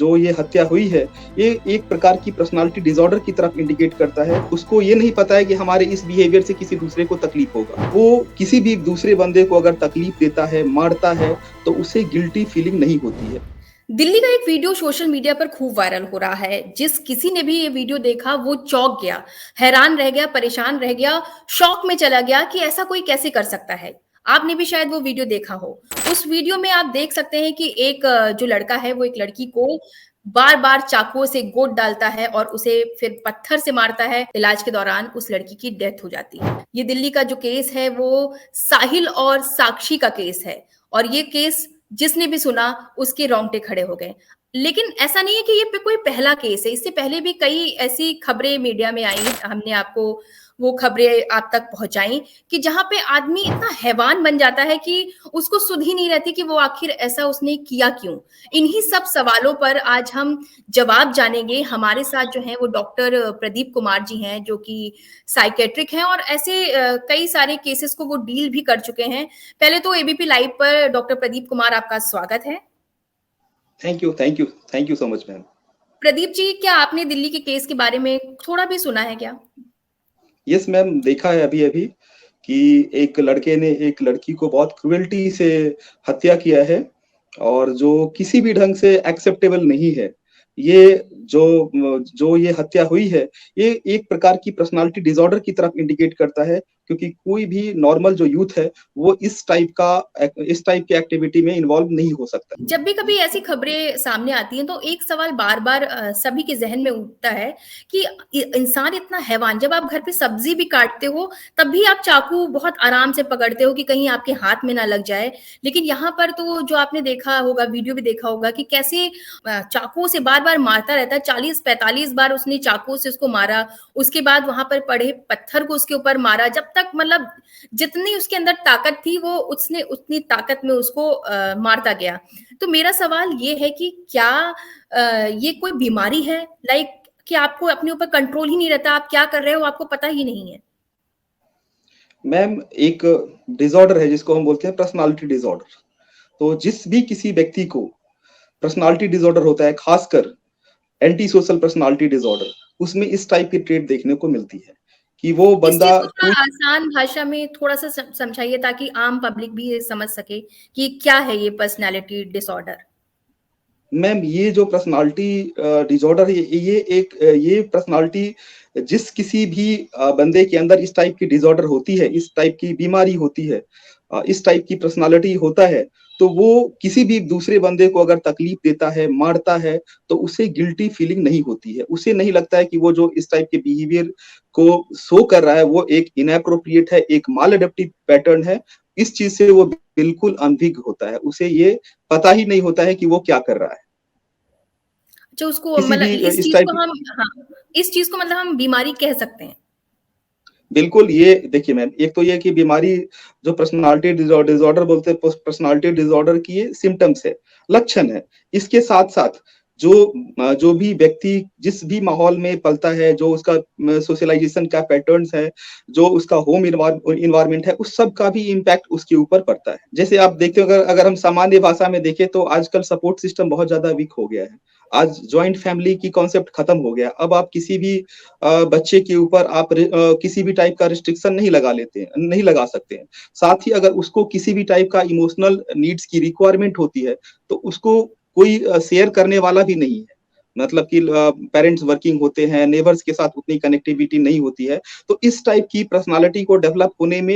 जो ये हत्या हुई है, ये एक प्रकार की पर्सनालिटी डिसऑर्डर की तरफ इंडिकेट करता है। उसको ये नहीं पता है कि हमारे इस बिहेवियर से किसी दूसरे को तकलीफ होगा। वो किसी भी दूसरे बंदे को अगर तकलीफ देता है, मारता है, तो उसे गिल्टी फीलिंग नहीं होती है। दिल्ली का एक वीडियो सोशल मीडिया पर खूब वायरल हो रहा है। जिस किसी ने भी ये वीडियो देखा वो चौंक गया, हैरान रह गया, परेशान रह गया, शॉक में चला गया कि ऐसा कोई कैसे कर सकता है। आपने भी शायद वो वीडियो देखा हो। उस वीडियो में आप देख सकते हैं कि एक जो लड़का है वो एक लड़की को बार-बार चाकुओं से गोद डालता है और उसे फिर पत्थर से मारता है। इलाज के दौरान उस लड़की की डेथ हो जाती है। ये दिल्ली का जो केस है वो साहिल और साक्षी का केस है और ये केस जिसने भी सुना उसके रोंगटे खड़े हो गए। लेकिन ऐसा नहीं है कि ये कोई पहला केस है, इससे पहले भी कई ऐसी खबरें मीडिया में आई, हमने आपको वो खबरें आप तक पहुंचाई कि जहां पे आदमी इतना हैवान बन जाता है कि उसको सुध ही नहीं रहती कि वो आखिर ऐसा उसने किया क्यों। इन्हीं सब सवालों पर आज हम जवाब जानेंगे। हमारे साथ जो हैं वो डॉक्टर प्रदीप कुमार जी हैं जो कि साइकेट्रिक हैं और ऐसे कई सारे केसेस को वो डील भी कर चुके हैं। पहले तो एबीपी लाइव पर डॉक्टर प्रदीप कुमार आपका स्वागत है। Thank you, thank you, thank you so much ma'am. Pradeep ji, क्या आपने दिल्ली के केस के बारे में थोड़ा भी सुना है क्या? यस मैम, देखा है अभी-अभी कि एक लड़के ने एक लड़की को बहुत क्रूरल्टी से हत्या किया है और जो किसी भी ढंग से एक्सेप्टेबल नहीं है। ये जो ये हत्या हुई है, ये एक प्रकार की पर्सनालिटी डिसऑर्डर की तरफ इंडिकेट करता है, क्योंकि कोई भी नॉर्मल जो यूथ है, वो इस टाइप की एक्टिविटी में इन्वॉल्व नहीं हो सकता। जब भी कभी ऐसी खबरें सामने आती हैं तो एक सवाल बार-बार सभी के ज़हन में उठता है कि इंसान इतना हैवान, जब आप घर पे सब्जी भी काटते हो तब भी आप चाकू बहुत आराम से पकड़ते हो कि कहीं आपके हाथ में ना लग जाए। लेकिन यहाँ पर तो जो आपने देखा होगा, वीडियो भी देखा होगा कि कैसे चाकुओं से बार-बार मारता रहता है, 40-45 बार उसने चाकुओं से उसको मारा। उसके बाद वहाँ पर पड़े पत्थर को उसके ऊपर मारा, जब तक मतलब जितनी उसके अंदर ताकत थी वो उसने उतनी ताकत में उसको मारता गया। तो मेरा सवाल ये है कि क्या ये कोई बीमारी है, लाइक कि आपको अपने ऊपर कंट्रोल ही नहीं रहता, आप क्या कर रहे हो आपको पता ही नहीं है? मैम, एक डिसऑर्डर है जिसको हम बोलते हैं पर्सनालिटी डिसऑर्डर। तो जिस भी किसी व्यक्ति को पर्सनालिटी डिसऑर्डर होता है, खासकर एंटी सोशल पर्सनालिटी डिसऑर्डर, उसमें इस टाइप की ट्रेट देखने को मिलती है कि वो इस चीज़ बंदा को थोड़ा कोई। आसान भाषा में थोड़ा-सा समझाइए ताकि आम पब्लिक भी ये समझ सके कि क्या है ये पर्सनैलिटी डिसऑर्डर? मैम, ये जो पर्सनालिटी डिसऑर्डर है, ये पर्सनालिटी जिस किसी भी बंदे के अंदर इस टाइप की डिसऑर्डर होती है, इस टाइप की बीमारी होती है, इस टाइप की पर्सनालिटी होता है, तो वो किसी भी दूसरे बंदे को अगर तकलीफ देता है, मारता है, तो उसे गिल्टी फीलिंग नहीं होती है। उसे नहीं लगता है कि वो जो इस टाइप के बिहेवियर को शो कर रहा है, वो एक इनएप्रोप्रिएट है, एक मालएडप्टिव पैटर्न है। इस चीज़ से वो बिल्कुल अनभिज्ञ होता है। उसे ये पता ही नहीं होता है कि वो क्या कर रहा है। जो उसको किसी मतलब भी इस इस चीज़ टाइप को हम हाँ, इस चीज़ को मतलब हम बीमारी कह सकते हैं। बिल्कुल, ये देखिए मैम, एक तो ये कि बीमारी जो पर्सनालिटी डिसऑर्डर बोलते हैं, पर्सनालिटी डिसऑर्डर की ये सिम्पटम्स है, लक्षण है। इसके साथ-साथ जो भी व्यक्ति जिस भी माहौल में पलता है, जो उसका सोशलाइज़ेशन का पैटर्न्स है, जो उसका होम एनवायरनमेंट है, उस सब का भी इम्पैक्ट उसके ऊपर पड़ता है। जैसे आप देखते हो, अगर अगर हम सामान्य भाषा में देखें तो आजकल सपोर्ट सिस्टम बहुत ज़्यादा वीक हो गया है। आज जॉइंट फैमिली की कॉन्सेप्ट खत्म हो गया। अब आप किसी भी बच्चे के ऊपर आप किसी भी टाइप का रिस्ट्रिक्शन नहीं लगा सकते हैं। साथ ही अगर उसको किसी भी टाइप का इमोशनल नीड्स की रिक्वायरमेंट होती है, तो उसको कोई शेयर करने वाला भी नहीं है। मतलब कि पेरेंट्स वर्किंग होते हैं, नेबर्स के साथ उतनी कनेक्टिविटी नहीं होती है। तो इस टाइप की पर्सनैलिटी को डेवलप होने में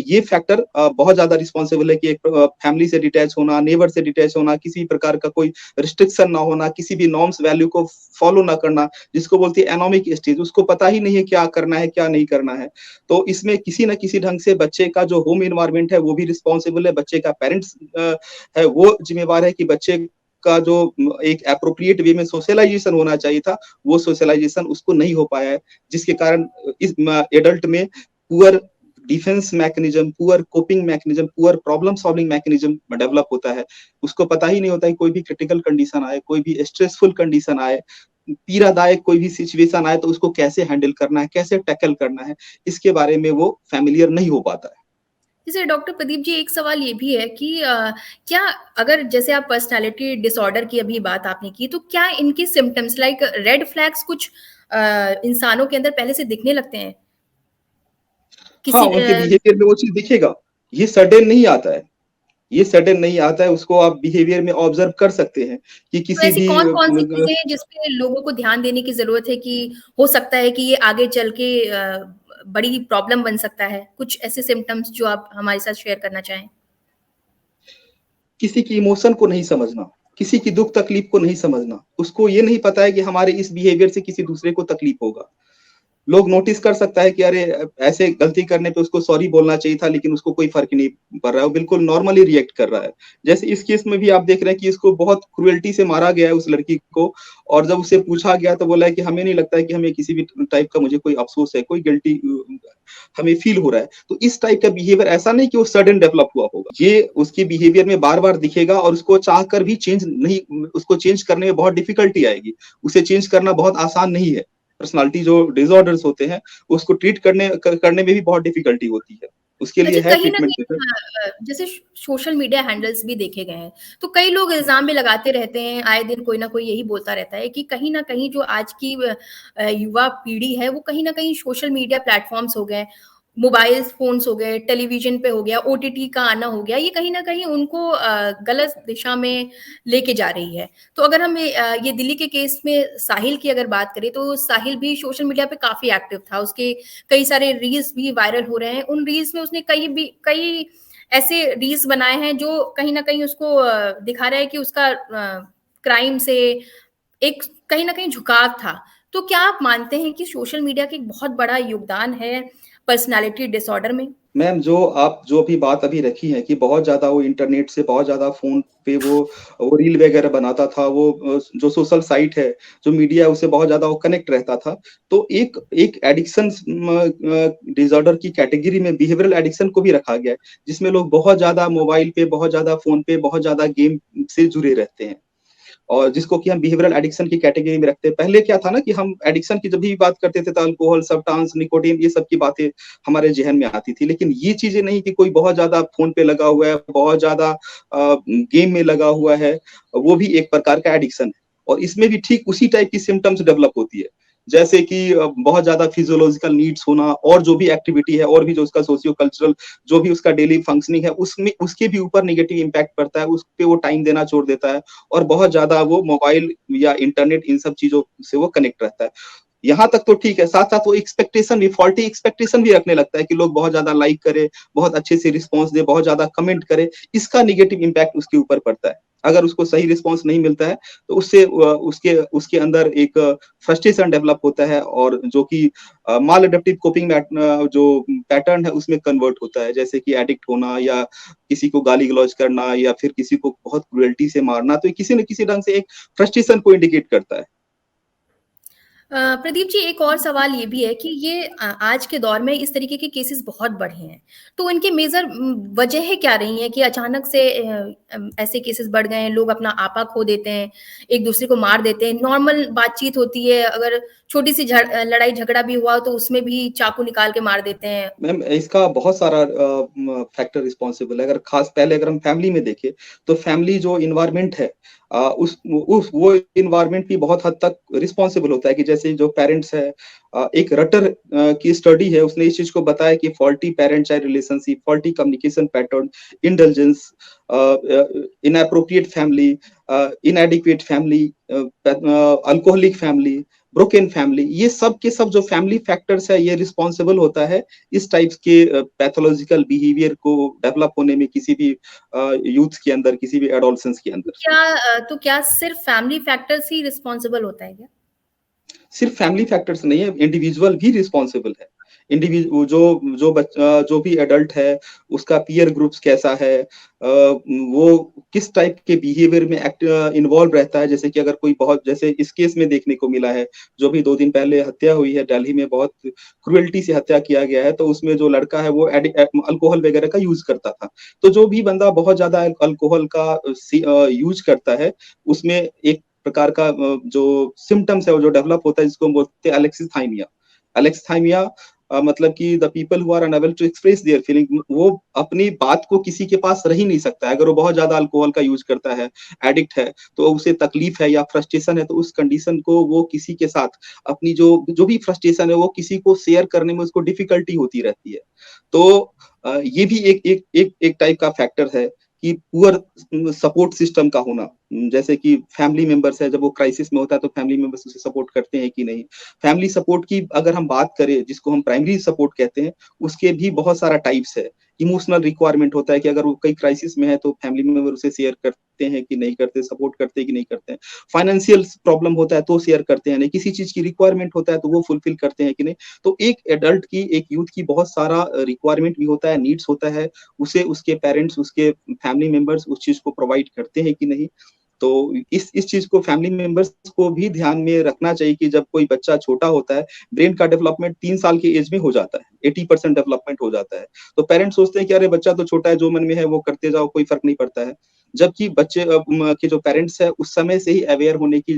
ये फैक्टर बहुत ज़्यादा रिस्पॉन्सिबल है कि एक फैमिली से डिटैच होना, नेबर से डिटैच होना, किसी प्रकार का कोई रिस्ट्रिक्शन ना होना, किसी भी नॉर्म्स वैल्यू को फॉलो ना करना, जिसको बोलते हैं एनोमिक स्टेज, उसको पता ही नहीं है क्या करना है, क्या नहीं करना है। तो इसमें किसी न किसी ढंग से बच्चे का जो होम एनवायरनमेंट है, वो भी रिस्पॉन्सिबल है, बच्चे का पेरेंट्स है, वो ज़िम्मेवार है कि बच्चे का जो एक एप्रोप्रिएट वे में सोशलाइज़ेशन होना चाहिए था, वो सोशलाइज़ेशन उसको नहीं हो पाया है, जिसके कारण इस एडल्ट में poor defence mechanism, poor coping mechanism, poor problem solving mechanism develop होता है। उसको पता ही नहीं होता है, कोई भी क्रिटिकल कंडीशन आए, कोई भी स्ट्रेसफुल कंडीशन आए, पीड़ादायक कोई भी सिचुएशन आए, तो उसको कैसे हैंडल करना है, कैसे टैकल करना है, इसके बारे में वो फ़ैमिलियर नहीं हो पाता है। जैसे डॉक्टर प्रदीप जी, एक सवाल ये भी है कि क्या, अगर जैसे आप पर्सनालिटी डिसऑर्डर की अभी बात आपने की, तो क्या इनके सिम्टम्स लाइक रेड फ्लैग्स कुछ इंसानों के अंदर पहले से दिखने लगते हैं? हाँ, किसी उनके बिहेवियर में वो चीज़ दिखेगा। ये सडन नहीं आता है। ये सडन नहीं आता है, उसको आप बिहेवियर में ऑब्जर्व कर सकते हैं कि तो किसी ऐसी भी कौन-कौन सी चीज़ें हैं जिस पे लोगों को ध्यान देने की ज़रूरत है कि हो सकता है कि ये आगे चल के बड़ी प्रॉब्लम बन सकता है? कुछ ऐसे सिम्पटम्स जो आप हमारे साथ शेयर करना चाहें? किसी की इमोशन को नहीं समझना, किसी की दुःख तकलीफ को नहीं समझना। उसको ये नहीं पता है कि हमारे इस बिहेवियर से किसी दूसरे को तकलीफ होगा। लोग नोटिस कर सकता है कि अरे ऐसे गलती करने पे उसको सॉरी बोलना चाहिए था, लेकिन उसको कोई फ़र्क नहीं पड़ रहा है, वो बिल्कुल नॉर्मली रिएक्ट कर रहा है। जैसे इस केस में भी आप देख रहे हैं कि इसको बहुत क्रूरटी से मारा गया है उस लड़की को, और जब उसे पूछा गया तो बोला है कि हमें नहीं लगता है कि हमें किसी भी टाइप का मुझे कोई अफ़सोस है, कोई गिल्टी हमें फ़ील हो रहा है। तो इस टाइप का बिहेवियर ऐसा नहीं कि वो सडन डेवलप हुआ होगा। ये उसके बिहेवियर में बार-बार दिखेगा और उसको चाह कर भी चेंज नहीं, उसको चेंज करने में बहुत डिफ़िकल्टी आएगी। उसे चेंज करना बहुत आसान नहीं है। पर्सनैलिटी जो डिसऑर्डर्स होते हैं, उसको ट्रीट करने में भी बहुत डिफ़िकल्टी होती है। उसके लिए अच्छा, है कहीं न ट्रीटमेंट कहीं मेथड। जैसे सोशल मीडिया हैंडल्स भी देखे गए हैं, तो कई लोग इल्ज़ाम भी लगाते रहते हैं, आए दिन कोई न कोई यही बोलता रहता है कि कहीं न कहीं जो आज की युवा पीढ़ी है, वो कहीं न कहीं सोशल मीडिया प्लेटफ़ॉर्म्स हो गए, मोबाइल फ़ोन्स हो गए, टेलीविज़न पे हो गया, ओटीटी का आना हो गया, ये कहीं न कहीं उनको गलत दिशा में लेके जा रही है। तो अगर हम ये दिल्ली के केस में साहिल की अगर बात करें, तो साहिल भी सोशल मीडिया पे काफ़ी एक्टिव था, उसके कई सारे रील्स भी वायरल हो रहे हैं। उन रील्स में उसने कई ऐसे रील्स बनाए हैं जो कहीं न कहीं उसको दिखा रहा है कि उसका क्राइम से एक कहीं न कहीं झुकाव था। तो क्या आप मानते हैं कि सोशल मीडिया का एक बहुत बड़ा योगदान है पर्सनैलिटी डिसऑर्डर में? मैम, जो भी बात अभी रखी है कि बहुत ज़्यादा वो इंटरनेट से बहुत ज़्यादा फ़ोन पे वो रील वगैरह बनाता था, वो जो सोशल साइट है, जो मीडिया है, उससे बहुत ज़्यादा वो कनेक्ट रहता था। तो एक एक एडिक्शंस डिसऑर्डर की कैटेगरी में बिहेवियरल एडिक्शन को भी रखा गया है, जिसमें लोग बहुत ज़्यादा मोबाइल पे, बहुत ज़्यादा फ़ोन पे, बहुत ज़्यादा गेम से जुड़े रहते हैं। और जिसको कि हम बिहेवियरल एडिक्शन की कैटेगरी में रखते हैं। पहले क्या था ना कि हम एडिक्शन की जब भी बात करते थे तो अल्कोहल, सब्सटेंस, निकोटीन, ये सब की बातें हमारे ज़हन में आती थी। लेकिन ये चीज़ें नहीं कि कोई बहुत ज़्यादा फ़ोन पे लगा हुआ है, बहुत ज़्यादा गेम में लगा हुआ है, वो भी एक प्रकार का एडिक्शन है। और इसमें भी ठीक उसी टाइप की सिम्पटम्स डेवलप होती है। जैसे कि बहुत ज़्यादा फिजियोलॉजिकल नीड्स होना, और जो भी एक्टिविटी है, और भी जो उसका सोशियो कल्चरल जो भी उसका डेली फंक्शनिंग है, उसमें उसके भी ऊपर नेगेटिव इम्पैक्ट पड़ता है, उस पे वो टाइम देना छोड़ देता है। और बहुत ज़्यादा वो मोबाइल या इंटरनेट, इन सब चीज़ों से वो कनेक्ट रहता है। यहाँ तक तो ठीक है, साथ-साथ वो एक्सपेक्टेशन भी, फॉल्टी एक्सपेक्टेशन भी रखने लगता है कि लोग बहुत ज़्यादा लाइक करें, बहुत अच्छे से रिस्पॉन्स दें, बहुत ज़्यादा कमेंट करें, इसका नेगेटिव इम्पैक्ट उसके ऊपर पड़ता है। अगर उसको सही रिस्पॉन्स नहीं मिलता है, तो उससे उसके उसके अंदर एक फ्रस्ट्रेशन डेवलप होता है, और जो कि माल एडप्टिव कोपिंग जो पैटर्न है, उसमें कन्वर्ट होता है। जैसे कि एडिक्ट होना, या किसी को गाली-गलौज करना, या फिर किसी को बहुत क्रूरटी से मारना, तो ये किसी न किसी ढंग से एक फ्रस्ट्रेशन को इंडिकेट करता है। प्रदीप जी, एक और सवाल ये भी है कि ये आज के दौर में इस तरीके के केसेस बहुत बढ़े हैं। तो इनके मेजर वजहें क्या रही हैं कि अचानक से ऐसे केसेस बढ़ गए हैं, लोग अपना आपा खो देते हैं, एक-दूसरे को मार देते हैं, नॉर्मल बातचीत होती है, अगर छोटी-सी लड़ाई झगड़ा भी हुआ तो उसमें भी चाकू निकाल के मार देते हैं। मैम, इसका बहुत सारा फैक्टर रिस्पॉन्सिबल है। अगर खास पहले अगर हम फैमिली में देखें, तो फैमिली जो एनवायरनमेंट है, उस वो एनवायरनमेंट भी बहुत हद तक रिस्पॉन्सिबल होता है कि जैसे जो पेरेंट्स है, एक रटर की स्टडी है, उसने इस चीज़ को बताया कि faulty parent child relationship, faulty communication pattern, indulgence, inappropriate family, इनएडिक्वेट family, alcoholic family, broken family, ये सब के सब जो फैमिली फैक्टर्स है, ये रिस्पॉन्सिबल होता है इस टाइप्स के पैथोलॉजिकल बिहेवियर को डेवलप होने में, किसी भी यूथ के अंदर, किसी भी एडोलसेंस के अंदर। तो क्या सिर्फ फैमिली फैक्टर्स ही रिस्पॉन्सिबल होता है क्या? सिर्फ फैमिली फैक्टर्स नहीं है, इंडिविजुअल भी रिस्पॉन्सिबल है। जो भी एडल्ट है, उसका पीयर ग्रुप्स कैसा है, वो किस टाइप के बिहेवियर में इन्वॉल्व रहता है। जैसे कि अगर कोई बहुत, जैसे इस केस में देखने को मिला है, जो भी 2 दिन पहले हत्या हुई है, दिल्ली में बहुत क्रूरटी से हत्या किया गया है, तो उसमें जो लड़का है वो अल्कोहल वगैरह का यूज़ करता था। तो जो भी बंदा बहुत ज़्यादा अल्कोहल का यूज़ करता है, उसमें एक प्रकार का जो सिम्पटम्स है, वो जो डेवलप होता है, जिसको हम बोलते हैं अलेक्सिथाइमिया। अलेक्सिथाइमिया मतलब कि the people who are unable to express their feeling, वो अपनी बात को किसी के पास रह ही नहीं सकता है। अगर वो बहुत ज़्यादा अल्कोहल का यूज़ करता है, एडिक्ट है, तो उसे तकलीफ है या फ्रस्ट्रेशन है, तो उस कंडीशन को वो किसी के साथ अपनी जो जो भी फ्रस्ट्रेशन है, वो किसी को शेयर करने में उसको डिफ़िकल्टी होती रहती है। तो ये भी एक टाइप का फैक्टर है कि पुअर सपोर्ट सिस्टम का होना। जैसे कि फैमिली मेंबर्स है, जब वो क्राइसिस में होता है तो फैमिली मेंबर्स उसे सपोर्ट करते हैं कि नहीं। फैमिली सपोर्ट की अगर हम बात करें, जिसको हम प्राइमरी सपोर्ट कहते हैं, उसके भी बहुत सारा टाइप्स है। इमोशनल रिक्वायरमेंट होता है कि अगर वो कहीं क्राइसिस में है तो फैमिली मेंबर उसे शेयर करते हैं कि नहीं करते, सपोर्ट करते हैं कि नहीं करते हैं। फाइनेंशियल प्रॉब्लम होता है तो शेयर करते हैं नहीं, किसी चीज़ की रिक्वायरमेंट होता है तो वो फुलफिल करते हैं कि नहीं। तो एक एडल्ट की, एक यूथ की बहुत सारा रिक्वायरमेंट भी होता है, नीड्स होता है, उसे उसके पेरेंट्स, उसके फैमिली मेंबर्स उस चीज़ को प्रोवाइड करते हैं कि नहीं। तो इस चीज़ को फैमिली मेंबर्स को भी ध्यान में रखना चाहिए कि जब कोई बच्चा छोटा होता है, ब्रेन का डेवलपमेंट 3 साल की एज में हो जाता है, 80% डेवलपमेंट हो जाता है। तो पेरेंट्स सोचते हैं कि अरे बच्चा तो छोटा है, जो मन में है वो करते जाओ, कोई फ़र्क नहीं पड़ता है। जबकि बच्चे के जो पेरेंट्स हैं, उस समय से ही अवेयर होने की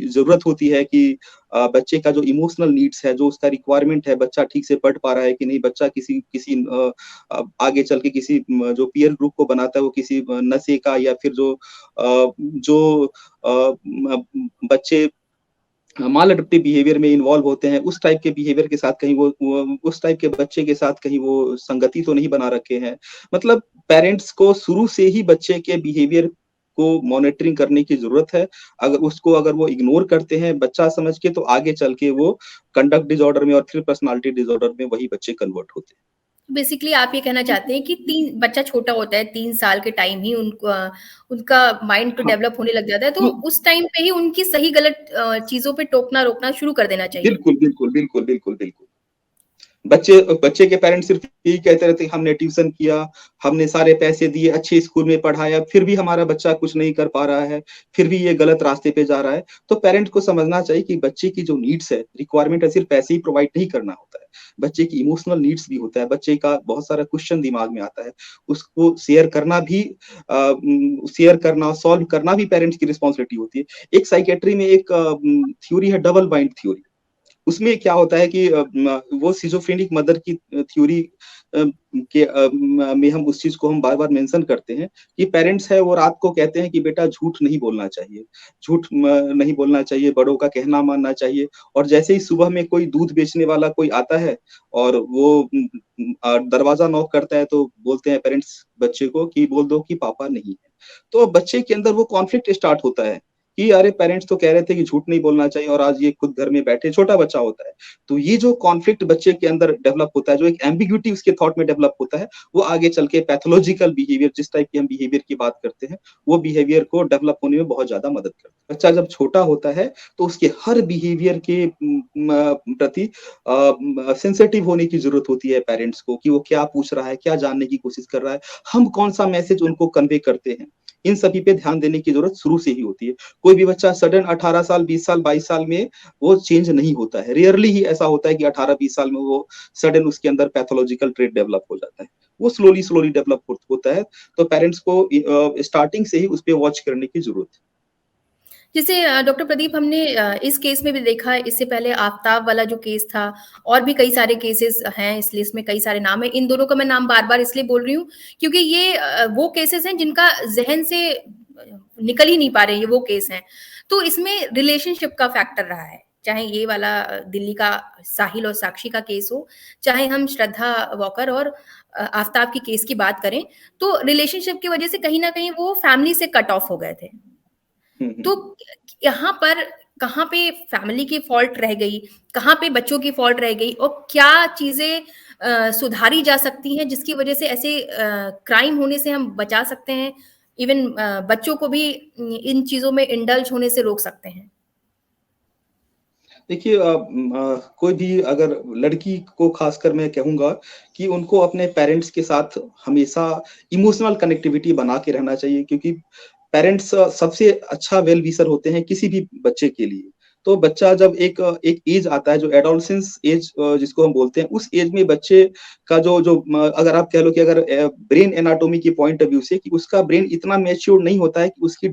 ज़रूरत होती है कि बच्चे का जो इमोशनल नीड्स है, जो उसका रिक्वायरमेंट है, बच्चा ठीक से पढ़ पा रहा है कि नहीं, बच्चा किसी किसी आगे चल के किसी जो पीयर ग्रुप को बनाता है, वो किसी नशे का या फिर जो बच्चे माल अडप्टिव बिहेवियर में इन्वॉल्व होते हैं, उस टाइप के बिहेवियर के साथ कहीं वो उस टाइप के बच्चे के साथ कहीं वो संगति तो नहीं बना रखे हैं। मतलब पेरेंट्स को शुरू से ही बच्चे के बिहेवियर को मॉनिटरिंग करने की ज़रूरत है। अगर वो इग्नोर करते हैं बच्चा समझ के, तो आगे चल के वो कंडक्ट डिसऑर्डर में और फिर पर्सनैलिटी डिसऑर्डर में वही बच्चे कन्वर्ट होते हैं। बेसिकली आप ये कहना चाहते हैं कि तीन बच्चा छोटा होता है, 3 साल के टाइम ही उनका माइंड तो हाँ, डेवलप होने लग जाता है, तो वो उस टाइम पे ही उनकी सही गलत चीज़ों पे टोकना-रोकना शुरू कर देना चाहिए। बिल्कुल, बिल्कुल, बिल्कुल, बिल्कुल, बिल्कुल। बच्चे बच्चे के पेरेंट्स सिर्फ यही कहते रहते हैं, हमने ट्यूशन किया, हमने सारे पैसे दिए, अच्छे स्कूल में पढ़ाया, फिर भी हमारा बच्चा कुछ नहीं कर पा रहा है, फिर भी ये गलत रास्ते पे जा रहा है। तो पेरेंट्स को समझना चाहिए कि बच्चे की जो नीड्स है, रिक्वायरमेंट है, सिर्फ पैसे ही प्रोवाइड नहीं करना होता है। बच्चे की इमोशनल नीड्स भी होता है, बच्चे का बहुत सारा क्वेश्चन दिमाग में आता है, उसको शेयर करना और सॉल्व करना भी पेरेंट्स की रिस्पॉन्सिबिलिटी होती है। एक साइकियाट्री में एक थ्योरी है, डबल बाइंड थ्योरी। उसमें क्या होता है कि वो सिज़ोफ्रेनिक मदर की थ्योरी में हम उस चीज़ को हम बार-बार मेंशन करते हैं कि पेरेंट्स है वो रात को कहते हैं कि बेटा झूठ नहीं बोलना चाहिए, झूठ नहीं बोलना चाहिए, बड़ों का कहना मानना चाहिए, और जैसे ही सुबह में कोई दूध बेचने वाला कोई आता है और वो दरवाज़ा नॉक करता है, तो बोलते हैं पेरेंट्स बच्चे को कि बोल दो कि पापा नहीं है। तो बच्चे के अंदर वो कॉन्फ्लिक्ट स्टार्ट होता है कि अरे पेरेंट्स तो कह रहे थे कि झूठ नहीं बोलना चाहिए और आज ये खुद घर में बैठे, छोटा बच्चा होता है। तो ये जो कॉन्फ्लिक्ट बच्चे के अंदर डेवलप होता है, जो एक एम्बिग्यूटी उसके थॉट में डेवलप होता है, वो आगे चल के पैथोलॉजिकल बिहेवियर, जिस टाइप की हम बिहेवियर की बात करते हैं, वो बिहेवियर को डेवलप होने में बहुत ज़्यादा मदद करता है। बच्चा जब छोटा होता है, तो उसके हर बिहेवियर के प्रति सेंसिटिव होने की ज़रूरत होती है पेरेंट्स को कि वो क्या पूछ रहा है, क्या जानने की कोशिश कर रहा है, हम कौन-सा मैसेज उनको कन्वे करते हैं। इन सभी पे ध्यान देने की ज़रूरत शुरू से ही होती है। कोई भी बच्चा सडन 18 साल, 20 साल, 22 साल में वो चेंज नहीं होता है। रेयरली ही ऐसा होता है कि 18-20 साल में वो सडन उसके अंदर पैथोलॉजिकल ट्रेट डेवलप हो जाता है। वो स्लोली डेवलप होता है। तो पेरेंट्स को स्टार्टिंग से ही उस पे वॉच करने की ज़रूरत है। जैसे डॉक्टर प्रदीप, हमने इस केस में भी देखा है, इससे पहले आफताब वाला जो केस था, और भी कई सारे केसेस हैं इस लिस्ट में, कई सारे नाम हैं। इन दोनों का मैं नाम बार-बार इसलिए बोल रही हूँ क्योंकि ये वो केसेस हैं जिनका ज़हन से निकल ही नहीं पा रहे, ये वो केस हैं। तो इसमें रिलेशनशिप का फैक्टर रहा है, चाहे ये वाला दिल्ली का साहिल और साक्षी का केस हो, चाहे हम श्रद्धा वॉकर और आफताब की केस की बात करें, तो रिलेशनशिप की वजह से कहीं न कहीं वो फैमिली से कट ऑफ हो गए थे। हुँ, हुँ, तो हुँ। यहाँ पर कहाँ पे फैमिली की फॉल्ट रह गई, कहाँ पे बच्चों की फॉल्ट रह गई, और क्या चीज़ें सुधारी जा सकती हैं जिसकी वजह से ऐसे क्राइम होने से हम बचा सकते हैं, इवन बच्चों को भी इन चीज़ों में इंडल्ज होने से रोक सकते हैं? देखिए कोई भी अगर लड़की को खासकर मैं कहूँगा कि उनको अपने पेरेंट्स के साथ हमेशा इमोशनल कनेक्टिविटी बना के रहना चाहिए, क्योंकि पेरेंट्स सबसे अच्छा वेल विशर होते हैं किसी भी बच्चे के लिए। तो बच्चा जब एक एज आता है जो एडोलेसेंस एज जिसको हम बोलते हैं, उस एज में बच्चे का जो जो अगर आप कह लो कि अगर ब्रेन एनाटॉमी के पॉइंट ऑफ व्यू से कि उसका ब्रेन इतना मैच्योर नहीं होता है कि उसकी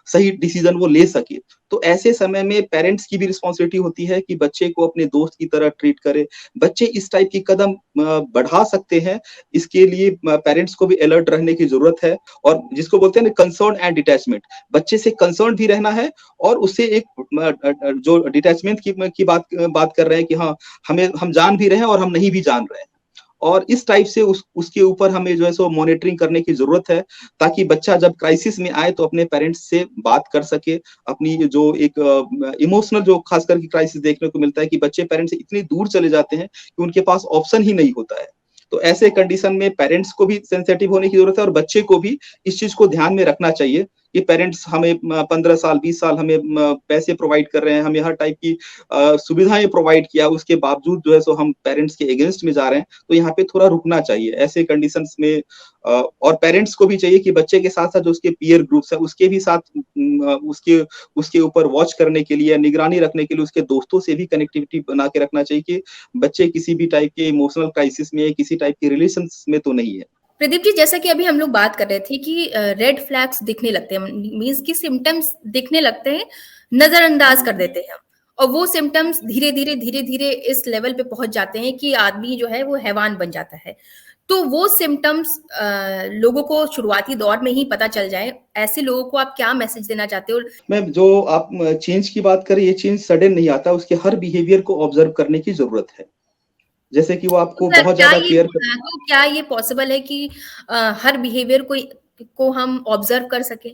सही डिसीजन वो ले सके। तो ऐसे समय में पेरेंट्स की भी रिस्पॉन्सिबिलिटी होती है कि बच्चे को अपने दोस्त की तरह ट्रीट करे। बच्चे इस टाइप की कदम बढ़ा सकते हैं, इसके लिए पेरेंट्स को भी अलर्ट रहने की ज़रूरत है और जिसको बोलते हैं ना कंसर्न एंड डिटैचमेंट, बच्चे से कंसर्न भी रहना है और उससे एक जो डिटैचमेंट की बात कर रहे हैं कि हाँ, हम जान भी रहे हैं और हम नहीं भी जान रहे हैं। और इस टाइप से उसके ऊपर हमें जो है सो मॉनिटरिंग करने की ज़रूरत है, ताकि बच्चा जब क्राइसिस में आए तो अपने पेरेंट्स से बात कर सके। अपनी जो एक इमोशनल जो ख़ास करके क्राइसिस देखने को मिलता है कि बच्चे पेरेंट्स से इतनी दूर चले जाते हैं कि उनके पास ऑप्शन ही नहीं होता है। तो ऐसे कंडीशन में पेरेंट्स को भी सेंसिटिव होने की ज़रूरत है और बच्चे को भी इस चीज़ को ध्यान में रखना चाहिए कि पेरेंट्स हमें 15 साल, 20 साल हमें पैसे प्रोवाइड कर रहे हैं, हमें हर टाइप की सुविधाएँ प्रोवाइड किया, उसके बावजूद जो है सो हम पेरेंट्स के अगेंस्ट में जा रहे हैं, तो यहाँ पे थोड़ा रुकना चाहिए। ऐसे कंडीशंस में और पेरेंट्स को भी चाहिए कि बच्चे के साथ-साथ जो उसके पीयर ग्रुप्स हैं, उसके भी साथ उसके उसके ऊपर वॉच करने के लिए, निगरानी रखने के लिए उसके दोस्तों से भी कनेक्टिविटी बना के रखना चाहिए कि बच्चे किसी भी टाइप के इमोशनल क्राइसिस में, किसी टाइप के रिलेशंस में तो नहीं है। प्रदीप जी, जैसा कि अभी हम लोग बात कर रहे थे कि रेड फ्लैग्स दिखने लगते हैं, मीन्स कि सिम्टम्स दिखने लगते हैं, नजरअंदाज कर देते हैं और वो सिम्टम्स धीरे धीरे धीरे धीरे इस लेवल पे पहुंच जाते हैं कि आदमी जो है वो हैवान बन जाता है। तो वो सिम्टम्स लोगों को शुरुआती दौर में ही पता चल जाए, ऐसे लोगों को आप क्या मैसेज देना चाहते हो? मैम, जो आप चेंज की बात करें, ये चेंज सडन नहीं आता, उसके हर बिहेवियर को ऑब्जर्व करने की ज़रूरत है। जैसे कि वो तो आपको सर बहुत क्या ज़्यादा ये केयर तो क्या ये पॉसिबल है कि हर बिहेवियर को हम ऑब्जर्व कर सकें?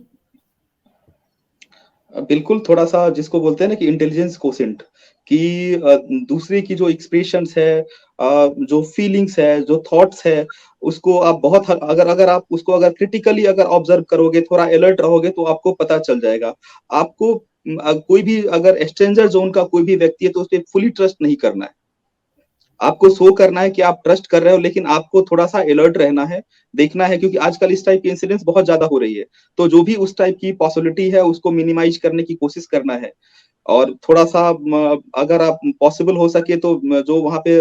बिल्कुल, थोड़ा-सा जिसको बोलते हैं ना कि इंटेलिजेंस कोसेंट कि दूसरे की जो एक्सप्रेशंस है, जो फीलिंग्स है, जो थॉट्स है, उसको आप बहुत ह अगर अगर आप उसको अगर क्रिटिकली अगर ऑब्जर्व करोगे, थोड़ा अलर्ट रहोगे तो आपको पता चल जाएगा। आपको कोई भी अगर स्ट्रेंजर ज़ोन का कोई भी व्यक्ति है तो उसपे फुली ट्रस्ट नहीं करना है। आपको शो करना है कि आप ट्रस्ट कर रहे हो, लेकिन आपको थोड़ा-सा अलर्ट रहना है, देखना है क्योंकि आजकल इस टाइप की इंसिडेंट्स बहुत ज़्यादा हो रही है। तो जो भी उस टाइप की पॉसिबिलिटी है, उसको मिनिमाइज़ करने की कोशिश करना है। और थोड़ा-सा अगर आप पॉसिबल हो सके तो जो वहाँ पे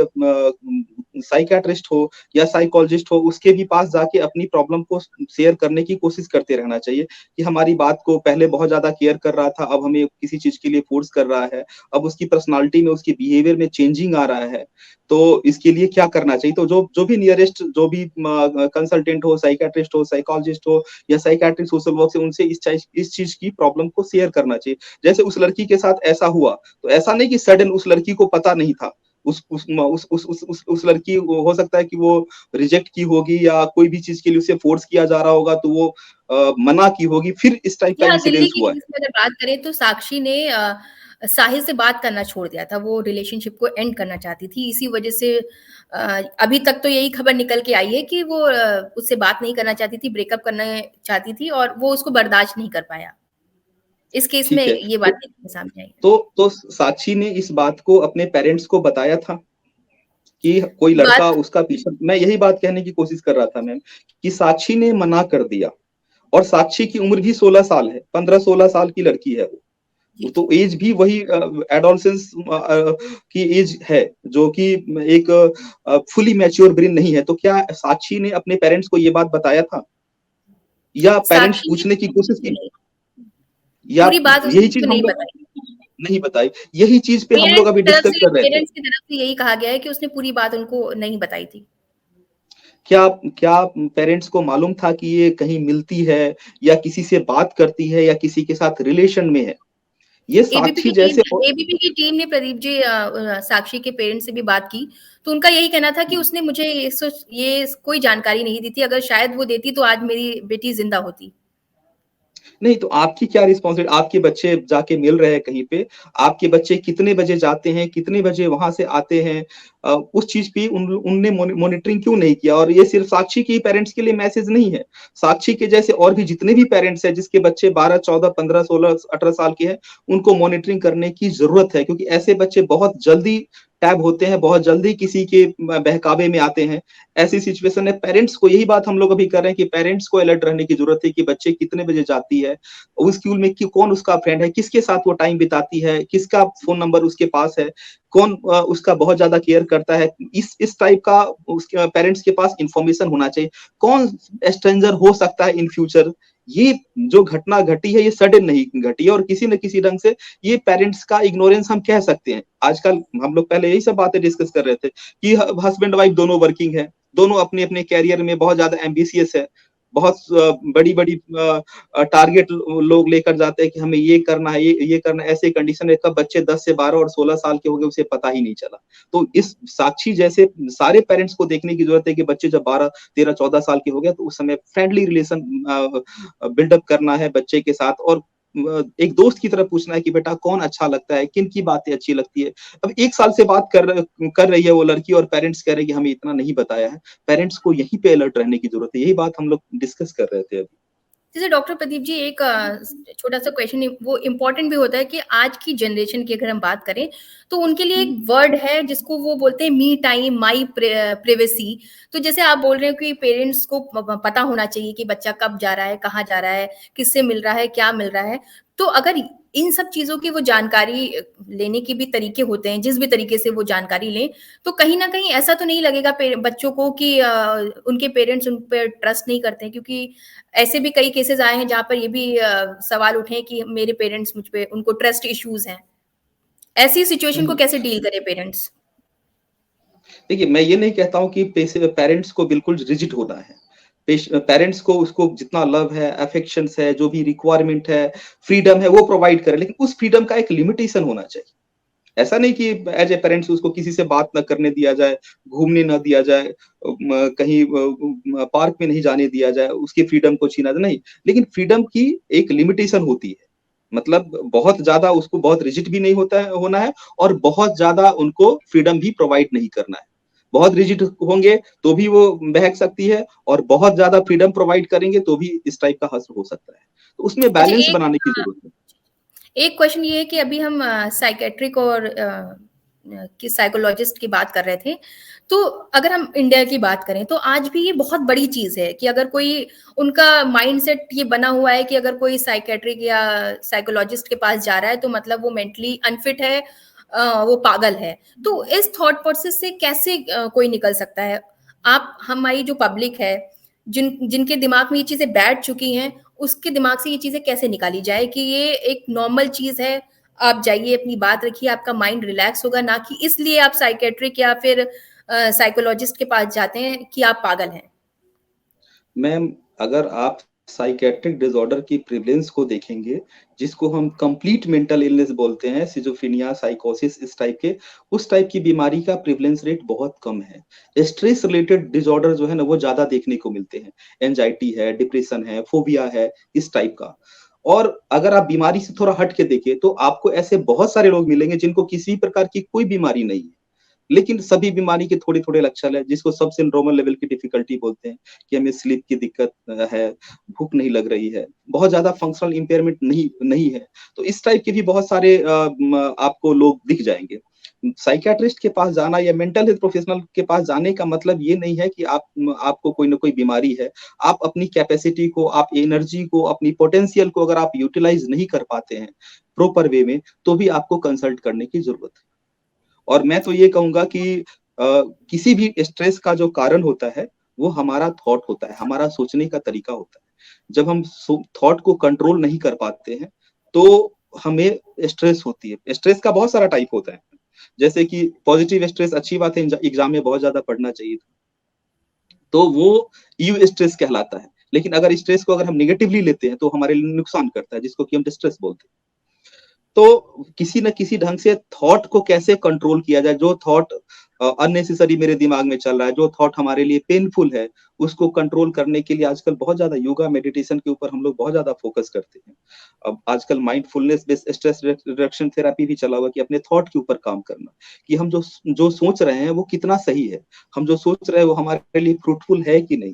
साइकियाट्रिस्ट हो या साइकोलॉजिस्ट हो, उसके भी पास जाके अपनी प्रॉब्लम को शेयर करने की कोशिश करते रहना चाहिए कि हमारी बात को पहले बहुत ज़्यादा केयर कर रहा था, अब हमें किसी चीज़ के लिए फ़ोर्स कर रहा है। अब उसकी पर्सनैलिटी में, उसकी बिहेवियर में चेंजिंग आ रहा है। तो इसके लिए क्या करना चाहिए? तो जो जो भी नियरेस्ट जो भी कंसल्टेंट हो, साइकियाट्रिस्ट हो, साइकोलॉजिस्ट हो या साइकियाट्रिक सोशल वर्क से उनसे इस चीज़ की प्रॉब्लम को शेयर करना चाहिए। जैसे उस लड़की के साथ ऐसा हुआ, तो ऐसा नहीं कि सडन उस लड़की को पता नहीं था। उस लड़की वो हो सकता है कि वो रिजेक्ट की होगी या कोई भी चीज़ के लिए उसे फ़ोर्स किया जा रहा होगा, तो वो मना की होगी, फिर इस टाइप जी का हाँ, दिल्ली इंसिडेंस की हुआ है। केस में अगर बात करें तो साक्षी ने साहिल से बात करना छोड़ दिया था, वो रिलेशनशिप को एंड करना चाहती थी। इसी वजह से अभी तक तो यही खबर निकल के आई है कि वो उससे बात नहीं करना चाहती थी, ब्रेकअप करना चाहती थी और वो उसको बर्दाश्त नहीं कर पाया। इस केस में ठीक है। ये बात निकल के सामने आई है। तो साक्षी ने इस बात को अपने पेरेंट्स को बताया था कि कोई लड़का बात उसका पीछा, मैं यही बात कहने की कोशिश कर रहा था मैम, कि साक्षी ने मना कर दिया और साक्षी की उम्र भी 16 साल है, 15-16 साल की लड़की है वो। जी, तो एज भी वही एडोलेसेंस की एज है, जो कि एक फुली मैच्योर ब्रेन नहीं है। तो क्या साक्षी ने अपने पेरेंट्स को ये बात बताया था? या पेरेंट्स साक्षी ने पूछने की कोशिश की? नहीं, या पूरी बात उसने यही चीज़ मुझको हम नहीं लोग बताई। नहीं बताई, यही चीज़ पे हम लोग अभी डिस्कस कर रहे थे। पेरेंट्स की तरफ से यही कहा गया है कि उसने पूरी बात उनको नहीं बताई थी। क्या क्या पेरेंट्स को मालूम था कि ये कहीं मिलती है या किसी से बात करती है या किसी के साथ रिलेशन में है? ये एबीपी साक्षी की टीम जैसे औ एबीपी की टीम ने प्रदीप जी साक्षी के पेरेंट्स से भी बात की, तो उनका यही कहना था कि उसने मुझे ये कोई जानकारी नहीं दी थी, अगर शायद वो देती तो आज मेरी बेटी ज़िंदा होती। नहीं, तो आपकी क्या रिस्पॉन्सिबिलिटी, आपके बच्चे जाके मिल रहे हैं कहीं पे, आपके बच्चे कितने बजे जाते हैं, कितने बजे वहाँ से आते हैं, उस चीज़ पे उनने मॉनिटरिंग क्यों नहीं किया? और ये सिर्फ साक्षी के ही पेरेंट्स के लिए मैसेज नहीं है। साक्षी के जैसे और भी जितने भी पेरेंट्स हैं जिसके बच्चे 12, 14, 15, 16, 18 साल के हैं, उनको मॉनिटरिंग करने की ज़रूरत है क्योंकि ऐसे बच्चे बहुत जल्दी टैब होते हैं, बहुत जल्दी किसी के बहकावे में आते हैं। ऐसी सिचुएशन में पेरेंट्स को, यही बात हम लोग अभी कर रहे हैं कि पेरेंट्स को अलर्ट रहने की ज़रूरत है कि बच्चे कितने बजे जाती है, उस स्कूल में कि कौन उसका फ्रेंड है, किसके साथ वो टाइम बिताती है, किसका फ़ोन नंबर उसके पास है, कौन उसका बहुत ज़्यादा केयर करता है। इस टाइप का उसके पेरेंट्स के पास इन्फॉर्मेशन होना चाहिए। कौन स्ट्रेंजर हो सकता है इन फ्यूचर, ये जो घटना घटी है ये सडन नहीं घटी है, और किसी न किसी ढंग से ये पेरेंट्स का इग्नोरेंस हम कह सकते हैं। आजकल हम लोग पहले यही सब बातें डिस्कस कर रहे थे कि हस्बैंड वाइफ दोनों वर्किंग है, दोनों अपने अपने कैरियर में बहुत ज्यादा एम्बिशियस है, बहुत बड़ी बड़ी टारगेट लोग लेकर जाते हैं कि हमें ये करना है, ये करना है। ऐसे कंडीशन में कब बच्चे 10 से 12 और 16 साल के हो गए उसे पता ही नहीं चला। तो इस साक्षी जैसे सारे पेरेंट्स को देखने की जरूरत है कि बच्चे जब 12 13 14 साल के हो गए तो उस समय फ्रेंडली रिलेशन बिल्डअप करना है बच्चे के साथ, और एक दोस्त की तरह पूछना है कि बेटा कौन अच्छा लगता है, किन की बातें अच्छी लगती है। अब 1 साल से बात कर रही है वो लड़की और पेरेंट्स कह रहे हैं कि हमें इतना नहीं बताया है। पेरेंट्स को यहीं पे अलर्ट रहने की जरूरत है। यही बात हम लोग डिस्कस कर रहे थे अभी। जैसे डॉक्टर प्रदीप जी, एक छोटा-सा क्वेश्चन वो इम्पोर्टेंट भी होता है कि आज की जनरेशन की अगर हम बात करें, तो उनके लिए एक वर्ड है जिसको वो बोलते हैं मी टाइम, माई प्राइवेसी। तो जैसे आप बोल रहे हो कि पेरेंट्स को पता होना चाहिए कि बच्चा कब जा रहा है, कहाँ जा रहा है, किससे मिल रहा है, क्या मिल रहा है। तो अगर इन सब चीज़ों की वो जानकारी लेने के भी तरीके होते हैं, जिस भी तरीके से वो जानकारी लें, तो कहीं न कहीं ऐसा तो नहीं लगेगा बच्चों को कि उनके पेरेंट्स उन पे ट्रस्ट नहीं करते हैं, क्योंकि ऐसे भी कई केसेस आए हैं जहाँ पर ये भी सवाल उठे हैं कि मेरे पेरेंट्स मुझ पे उनको ट्रस्ट इश्यूज हैं। ऐसी सिचुएशन को नहीं, कैसे डील करें पेरेंट्स? देखिए मैं ये नहीं कहता हूँ कि पेरेंट्स को बिल्कुल रिजिड होना है। पेरेंट्स को उसको जितना लव है, अफेक्शंस है, जो भी रिक्वायरमेंट है, फ्रीडम है वो प्रोवाइड करें, लेकिन उस फ्रीडम का एक लिमिटेशन होना चाहिए। ऐसा नहीं कि एज ए पेरेंट्स उसको किसी से बात ना करने दिया जाए, घूमने ना दिया जाए, कहीं पार्क में नहीं जाने दिया जाए, उसकी फ्रीडम को छीना जाए, नहीं। लेकिन फ्रीडम की एक लिमिटेशन होती है। मतलब बहुत ज्यादा उसको बहुत रिजिड भी नहीं होता है होना है, और बहुत ज्यादा उनको फ्रीडम भी प्रोवाइड नहीं करना है। बहुत रिजिड होंगे तो भी वो बहक सकती है, और बहुत ज्यादा फ्रीडम प्रोवाइड करेंगे तो भी इस टाइप का हश्र हो सकता है। तो उसमें अच्छा, बैलेंस बनाने की जरूरत है। एक क्वेश्चन ये है कि अभी हम साइकेट्रिक और कि साइकोलॉजिस्ट की बात कर रहे थे, तो अगर हम इंडिया की बात करें तो आज भी ये बहुत बड़ी चीज़ है कि अगर कोई उनका माइंडसेट ये बना हुआ है कि अगर कोई साइकेट्रिक या साइकोलॉजिस्ट के पास जा रहा है तो मतलब वो मेंटली अनफिट है, वो पागल है। तो इस थॉट प्रोसेस से कैसे कोई निकल सकता है? आप हमारी जो पब्लिक है, जिनके दिमाग में ये चीज़ें बैठ चुकी हैं, उसके दिमाग से ये चीज़ें कैसे निकाली जाए कि ये एक नॉर्मल चीज़ है, आप जाइए अपनी बात रखिए, आपका माइंड रिलैक्स होगा, ना कि इसलिए आप साइकियाट्रिक या फिर साइकोलॉजिस्ट के पास जाते हैं कि आप पागल हैं। मैम, अगर आप साइकियाट्रिक डिसऑर्डर की प्रेवलेंस को देखेंगे, जिसको हम कंप्लीट मेंटल इलनेस बोलते हैं, सिज़ोफ्रेनिया, साइकोसिस इस टाइप के, उस टाइप की बीमारी का प्रेवलेंस रेट बहुत कम है। स्ट्रेस रिलेटेड डिसऑर्डर जो है ना, वो ज़्यादा देखने को मिलते हैं। एंग्जायटी है, डिप्रेशन है, फोबिया है, इस टाइप का। और अगर आप बीमारी से थोड़ा हट के देखें, तो आपको ऐसे बहुत सारे लोग मिलेंगे जिनको किसी प्रकार की कोई बीमारी नहीं है। लेकिन सभी बीमारी के थोड़े-थोड़े लक्षण है, जिसको सब सिंड्रोमल लेवल की डिफिकल्टी बोलते हैं, कि हमें स्लीप की दिक्कत है, भूख नहीं लग रही है, बहुत ज़्यादा फंक्शनल इम्पेयरमेंट नहीं नहीं है। तो इस टाइप के भी बहुत सारे आपको लोग दिख जाएँगे। साइकियाट्रिस्ट के पास जाना या मेंटल हेल्थ प्रोफेशनल के पास जाने का मतलब ये नहीं है कि आपको कोई न कोई बीमारी है। आप अपनी कैपेसिटी को, आप एनर्जी को, अपनी पोटेंशियल को अगर आप यूटिलाइज़ नहीं कर पाते हैं, प्रॉपर वे में, तो भी आपको कंसल्ट करने की ज़रूरत है। और मैं तो ये कहूँगा कि किसी भी स्ट्रेस का जो कारण होता है, वो हमारा थॉट होता है, हमारा सोचने का तरीका होता है। जब हम थॉट को कंट्रोल नहीं कर पाते हैं, तो हमें स्ट्रेस होती है। स्ट्रेस का बहुत सारा टाइप होता है। जैसे कि पॉजिटिव स्ट्रेस, अच्छी बात है, एग्ज़ाम में बहुत ज़्यादा पढ़ना चाहिए था। तो वो यू स्ट्रेस कहलाता है। लेकिन अगर स्ट्रेस को अगर हम नेगेटिवली लेते हैं, तो हमारे लिए नुकसान करता है, जिसको कि हम डिस्ट्रेस बोलते हैं। तो किसी न किसी ढंग से थॉट को कैसे कंट्रोल किया जाए, जो थॉट अननेसेसरी मेरे दिमाग में चल रहा है, जो थॉट हमारे लिए पेनफुल है, उसको कंट्रोल करने के लिए आजकल बहुत ज़्यादा योगा, मेडिटेशन के ऊपर हम लोग बहुत ज़्यादा फोकस करते हैं। अब आजकल mindfulness based stress reduction therapy भी चला हुआ है कि अपने थॉट के ऊपर काम करना, कि हम जो जो सोच रहे हैं वो कितना सही है, हम जो सोच रहे हैं वो हमारे लिए फ्रूटफुल है कि नहीं।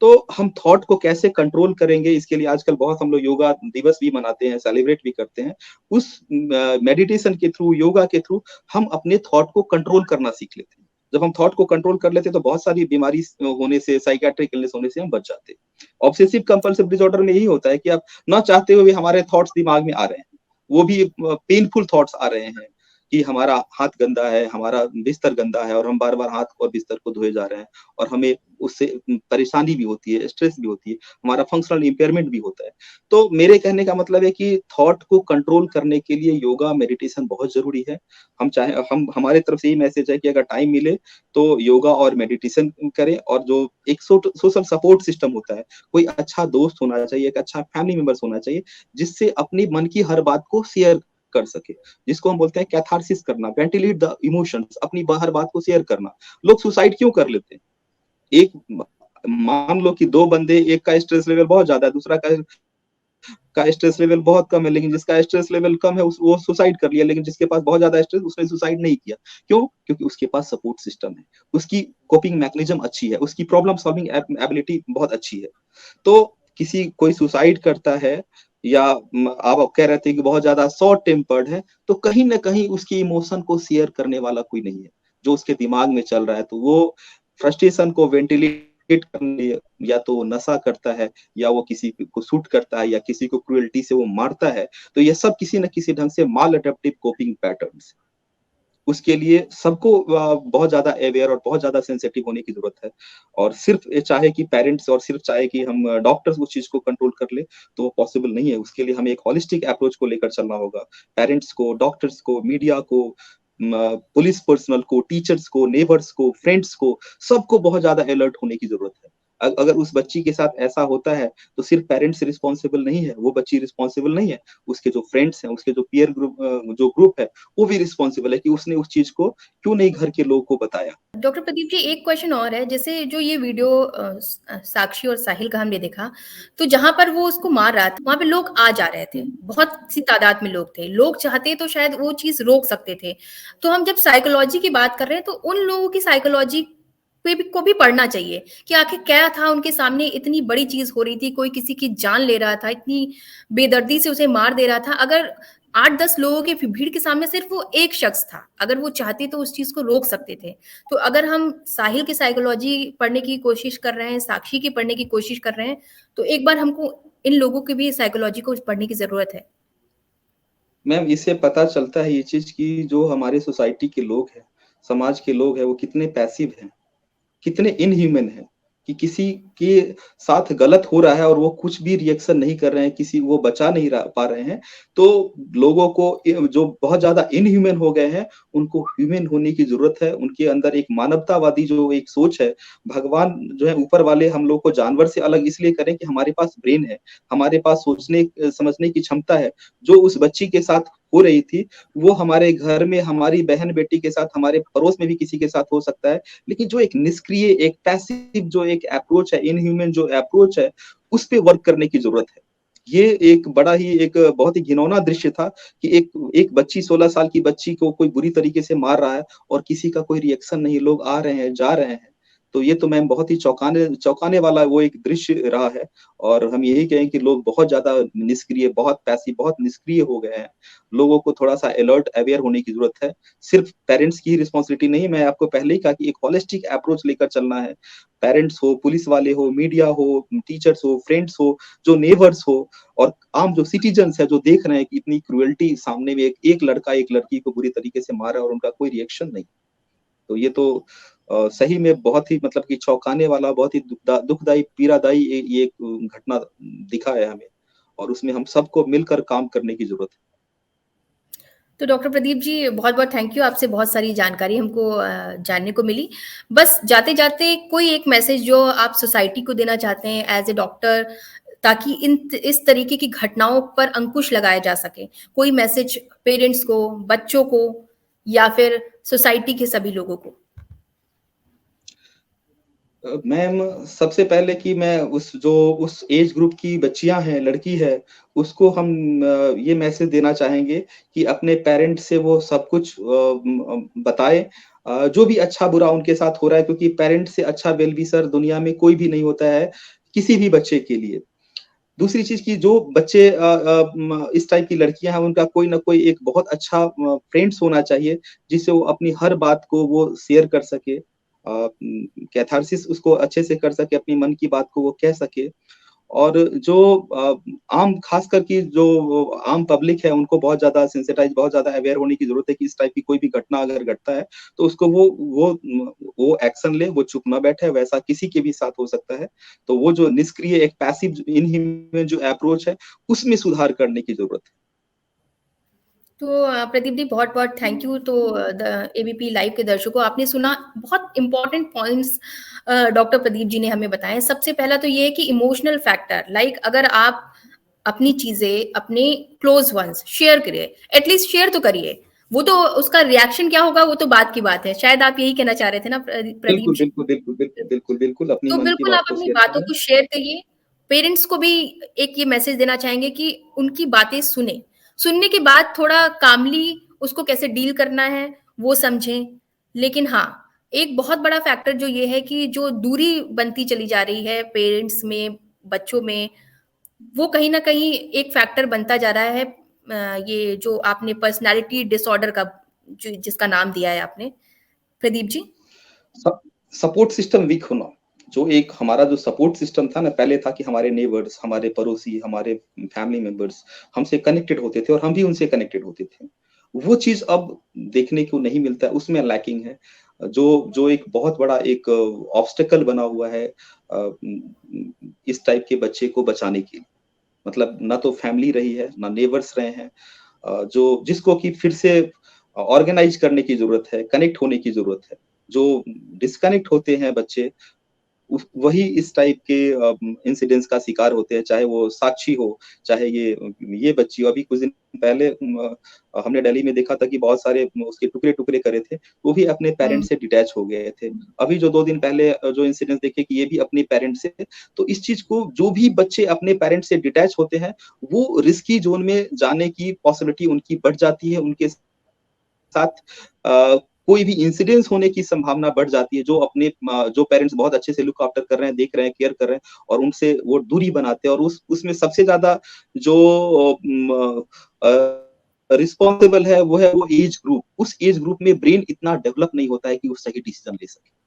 तो हम थॉट को कैसे कंट्रोल करेंगे, इसके लिए आजकल बहुत हम लोग योगा दिवस भी मनाते हैं, सेलिब्रेट भी करते हैं। उस मेडिटेशन के थ्रू, योगा के थ्रू हम अपने थॉट को कंट्रोल करना सीख लेते हैं। जब हम थॉट को कंट्रोल कर लेते हैं, तो बहुत सारी बीमारी होने से, साइकियाट्रिक इलनेस होने से हम बच जाते हैं। ऑब्सेसिव कंपल्सिव डिसऑर्डर में यही होता है कि आप ना चाहते हुए भी हमारे थॉट्स दिमाग में आ रहे हैं। वो भी पेनफुल थॉट्स आ रहे हैं। कि हमारा हाथ गंदा है, हमारा बिस्तर गंदा है और हम बार-बार हाथ और बिस्तर को धोए जा रहे हैं और हमें उससे परेशानी भी होती है, स्ट्रेस भी होती है, हमारा फंक्शनल इम्पेयरमेंट भी होता है। तो मेरे कहने का मतलब है कि थॉट को कंट्रोल करने के लिए योगा, मेडिटेशन बहुत ज़रूरी है। हम चाहे हम हमारे तरफ से यही मैसेज है कि अगर टाइम मिले तो योगा और मेडिटेशन करें और जो एक सोशल सपोर्ट सिस्टम होता है, कोई अच्छा दोस्त होना चाहिए, एक अच्छा फैमिली मेंबर्स होना चाहिए, जिससे अपनी मन की हर बात को शेयर कर सके। जिसको हम बोलते हैं कैथारसिस करना, वेंटिलेट द इमोशंस, अपनी हर बात को शेयर करना। लोग सुसाइड क्यों कर लेते हैं? एक मान लो कि 2 बंदे, एक का स्ट्रेस लेवल बहुत ज़्यादा है, दूसरा का स्ट्रेस लेवल बहुत कम है, लेकिन जिसका स्ट्रेस लेवल कम है वो सुसाइड कर लिया, लेकिन जिसके पास बहुत ज़्यादा स्ट्रेस उसने सुसाइड नहीं किया। क्यों? क्योंकि उसके पास सपोर्ट सिस्टम है, उसकी कोपिंग मैकेनिज़्म अच्छी है, उसकी प्रॉब्लम सॉल्विंग एबिलिटी बहुत अच्छी है। तो किसी कोई सुसाइड करता है या आप कह रहे थे कि बहुत ज़्यादा शॉर्ट टेम्पर्ड है, तो कहीं न कहीं उसकी इमोशन को शेयर करने वाला कोई नहीं है, जो उसके दिमाग में चल रहा है। तो वो फ्रस्ट्रेशन को वेंटिलेट करने या तो वो नशा करता है या वो किसी को शूट करता है या किसी को क्रूरल्टी से वो मारता है। तो ये सब किसी न किसी ढंग से माल एडप्टिव कोपिंग पैटर्न्स। उसके लिए सबको बहुत ज़्यादा अवेयर और बहुत ज़्यादा सेंसिटिव होने की ज़रूरत है। और सिर्फ़ ये चाहे कि पेरेंट्स और सिर्फ़ चाहे कि हम डॉक्टर्स उस चीज़ को कंट्रोल कर लें, तो वो पॉसिबल नहीं है। उसके लिए हमें एक होलिस्टिक अप्रोच को लेकर चलना होगा। पेरेंट्स को, डॉक्टर्स को, मीडिया को, पुलिस पर्सनल को, टीचर्स को, नेबर्स को, फ्रेंड्स को, सबको बहुत ज़्यादा अलर्ट होने की ज़रूरत है। अगर उस बच्ची के साथ ऐसा होता है, तो सिर्फ़ पेरेंट्स रिस्पॉन्सिबल नहीं है, वो बच्ची रिस्पॉन्सिबल नहीं है। उसके जो फ्रेंड्स हैं, उसके जो पीयर ग्रुप जो ग्रुप है, वो भी रिस्पॉन्सिबल है कि उसने उस चीज़ को क्यों नहीं घर के लोगों को बताया। डॉक्टर प्रदीप जी, एक क्वेश्चन और है, जैसे जो ये वीडियो साक्षी और साहिल का हमने देखा, तो जहां पर वो उसको मार रहा था वहां पे लोग आ जा रहे थे, बहुत सी तादाद में लोग थे, लोग चाहते तो शायद वो चीज रोक सकते थे। तो हम जब साइकोलॉजी की बात कर रहे हैं तो उन लोगों की साइकोलॉजी को भी पढ़ना चाहिए कि आखिर क्या था उनके सामने, इतनी बड़ी चीज हो रही थी, कोई किसी की जान ले रहा था, इतनी बेदर्दी से उसे मार दे रहा था। अगर 8-10 लोगों की भीड़ के सामने सिर्फ वो एक शख्स था, अगर वो चाहते तो उस चीज को रोक सकते थे। तो अगर हम साहिल की साइकोलॉजी पढ़ने की कोशिश कर रहे हैं, साक्षी की पढ़ने की कोशिश कर रहे हैं, तो एक बार हमको इन लोगों की भी साइकोलॉजी को पढ़ने की जरूरत है। मैम, इससे पता चलता है ये चीज़ कि जो हमारे सोसाइटी के लोग हैं, समाज के लोग हैं, वो कितने पैसिव हैं। कितने इनह्यूमन हैं कि किसी के साथ गलत हो रहा है और वो कुछ भी रिएक्शन नहीं कर रहे हैं, किसी वो बचा नहीं रहा पा रहे हैं। तो लोगों को जो बहुत ज़्यादा इनह्यूमन हो गए हैं, उनको ह्यूमन होने की ज़रूरत है। उनके अंदर एक मानवतावादी जो एक सोच है, भगवान जो है ऊपर वाले हम लोग को जानवर से अलग इसलिए करें कि हमारे पास ब्रेन है, हमारे पास सोचने समझने की क्षमता है। जो उस बच्ची के साथ हो रही थी, वो हमारे घर में हमारी बहन-बेटी के साथ, हमारे पड़ोस में भी किसी के साथ हो सकता है। लेकिन जो एक निष्क्रिय, एक पैसिव जो एक अप्रोच है, इनह्यूमन जो अप्रोच है, उस पे वर्क करने की ज़रूरत है। ये एक बड़ा ही एक बहुत ही घिनौना दृश्य था कि एक एक बच्ची 16 साल की बच्ची को कोई बुरी तरीके से मार रहा है और किसी का कोई रिएक्शन नहीं, लोग आ रहे हैं, जा रहे हैं। तो ये तो मैम बहुत ही चौंकाने चौंकाने वाला वो एक दृश्य रहा है और हम यही कहें कि लोग बहुत ज़्यादा निष्क्रिय, बहुत पैसिव, बहुत निष्क्रिय हो गए हैं। लोगों को थोड़ा-सा अलर्ट, अवेयर होने की ज़रूरत है। सिर्फ पेरेंट्स की ही रिस्पॉन्सिबिलिटी नहीं, मैं आपको पहले ही कहा कि एक होलिस्टिक अप्रोच लेकर चलना है। पेरेंट्स हो, पुलिस वाले हो, मीडिया हो, टीचर्स हो, फ्रेंड्स हो, जो नेबर्स हो और आम जो सिटीज़न्स हैं, जो देख रहे हैं कि इतनी क्रूरल्टी सामने में एक लड़का एक लड़की को बुरी तरीके से मार रहा है और उनका कोई रिएक्शन नहीं। तो ये तो सही में बहुत ही मतलब कि चौंकाने वाला, बहुत ही दुखदाई, पीड़ादायी ये एक घटना दिखा है हमें और उसमें हम सबको मिलकर काम करने की ज़रूरत है। तो डॉक्टर प्रदीप जी, बहुत-बहुत थैंक यू, आपसे बहुत सारी जानकारी हमको जानने को मिली। बस जाते-जाते कोई एक मैसेज जो आप सोसाइटी को देना चाहते हैं एज़ अ डॉक्टर, ताकि इस तरीके की घटनाओं पर अंकुश लगाया जा सके। कोई मैसेज पेरेंट्स को, बच्चों को या फिर सोसाइटी के सभी लोगों को? मैम, सबसे पहले कि मैं उस एज ग्रुप की बच्चियाँ हैं, लड़की है, उसको हम ये मैसेज देना चाहेंगे कि अपने पेरेंट्स से वो सब कुछ बताएँ। जो भी अच्छा-बुरा उनके साथ हो रहा है क्योंकि पेरेंट्स से अच्छा वेल-विशर दुनिया में कोई भी नहीं होता है, किसी भी बच्चे के लिए। दूसरी चीज़ कि जो बच्चे इस टाइप की लड़कियाँ हैं, उनका कोई न कोई एक बहुत अच्छा फ्रेंड्स होना चाहिए, जिससे वो अपनी हर बात को वो शेयर कर सके। कैथारसिस उसको अच्छे से कर सके, अपनी मन की बात को वो कह सके और जो आम खासकर कि जो आम पब्लिक है उनको बहुत ज़्यादा सेंसिटाइज़, बहुत ज़्यादा अवेयर होने की ज़रूरत है कि इस टाइप की कोई भी घटना अगर घटता है, तो उसको वो एक्शन ले, वो चुप ना बैठे, वैसा किसी के भी साथ हो सकता है। तो वो जो निष्क्रिय एक पैसिव इनह्यूमन जो अप्रोच है, उसमें सुधार करने की ज़रूरत है। तो प्रदीप जी बहुत-बहुत थैंक यू। तो द एबीपी लाइव के दर्शकों, आपने सुना बहुत important points doctor Pradeep ji ने हमें बताए। सबसे पहला तो ये है कि इमोशनल फैक्टर, लाइक अगर आप अपनी चीज़ें अपने क्लोज़ वन्स शेयर करिए, एटलीस्ट शेयर तो करिए। वो तो उसका रिएक्शन क्या होगा वो तो बात की बात है। शायद आप यही कहना चाह रहे थे ना प्रदीप बिल्कुल, जी? बिल्कुल, बिल्कुल, बिल्कुल, बिल्कुल, बिल्कुल, अपनी तो मन की बिल्कुल बात आप को अपनी शेयर बातों करें। को शेयर करिए। पेरेंट्स को भी एक ये मैसेज देना चाहेंगे कि उनकी बातें सुनें। सुनने के बाद थोड़ा कामली उसको कैसे डील करना है, वो समझें। लेकिन हाँ, एक बहुत बड़ा फैक्टर जो ये है कि जो दूरी बनती चली जा रही है पेरेंट्स में, बच्चों में, वो कहीं न कहीं एक फैक्टर बनता जा रहा है। ये जो आपने पर्सनैलिटी डिसऑर्डर का जो जिसका नाम दिया है आपने। प्रदीप जी? स सपोर्ट सिस्टम वीक होना, जो एक हमारा जो सपोर्ट सिस्टम था ना, पहले था कि हमारे नेबर्स, हमारे पड़ोसी, हमारे फैमिली मेंबर्स हमसे कनेक्टेड होते थे और हम भी उनसे कनेक्टेड होते थे। वो चीज़ अब देखने को नहीं मिलता है, उसमें लैकिंग है। जो जो एक बहुत बड़ा एक ऑब्स्टेकल बना हुआ है इस टाइप के बच्चे को बचाने के लिए। मतलब ना तो फैमिली रही है, ना नेबर्स रहे हैं। जो जिसको कि फिर से ऑर्गेनाइज़ करने की ज़रूरत है, कनेक्ट होने की ज़रूरत है। जो डिस्कनेक्ट होते हैं बच्चे, उस वही इस टाइप के इंसिडेंट्स का शिकार होते हैं, चाहे वो साक्षी हो, चाहे ये बच्ची हो। अभी कुछ दिन पहले हमने दिल्ली में देखा था कि बहुत सारे उसके टुकड़े-टुकड़े करे थे, वो भी अपने हुँ। पेरेंट्स से डिटैच हो गए थे। अभी जो 2 दिन पहले जो इंसिडेंट्स देखे कि ये भी अपने पेरेंट्स से, तो इस चीज़ को जो भी बच्चे अपने पेरेंट्स से डिटैच होते हैं, वो रिस्की ज़ोन में जाने की पॉसिबिलिटी उनकी बढ़ जाती है, उनके साथ कोई भी इंसिडेंस होने की संभावना बढ़ जाती है, जो पेरेंट्स बहुत अच्छे से लुक आफ्टर कर रहे हैं, देख रहे हैं, केयर कर रहे हैं और उनसे वो दूरी बनाते हैं और उसमें सबसे ज़्यादा जो रिस्पॉन्सिबल है, वो एज ग्रुप। उस एज ग्रुप में ब्रेन इतना डेवलप नहीं होता है कि वो सही डिसीज़न ले सके।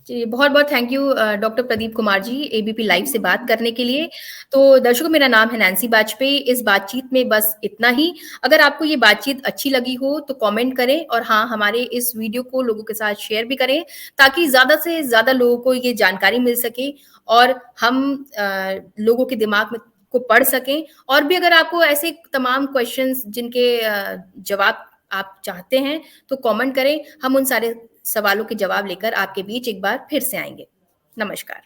जी, बहुत-बहुत thank you doctor Pradeep Kumar ji, ABP live से बात करने के लिए। तो दर्शकों, मेरा नाम है नैन्सी बाजपेयी। इस बातचीत में बस इतना ही। अगर आपको ये बातचीत अच्छी लगी हो तो कमेंट करें और हाँ, हमारे इस वीडियो को लोगों के साथ शेयर भी करें, ताकि ज़्यादा से ज़्यादा लोगों को ये जानकारी मिल सके और हम लोगों के दिमाग में को पढ़ सकें। और भी अगर आपको ऐसे तमाम क्वेश्चंस जिनके जवाब आप चाहते हैं, तो कमेंट करें। हम उन सारे सवालों के जवाब लेकर आपके बीच एक बार फिर से आएँगे। नमस्कार।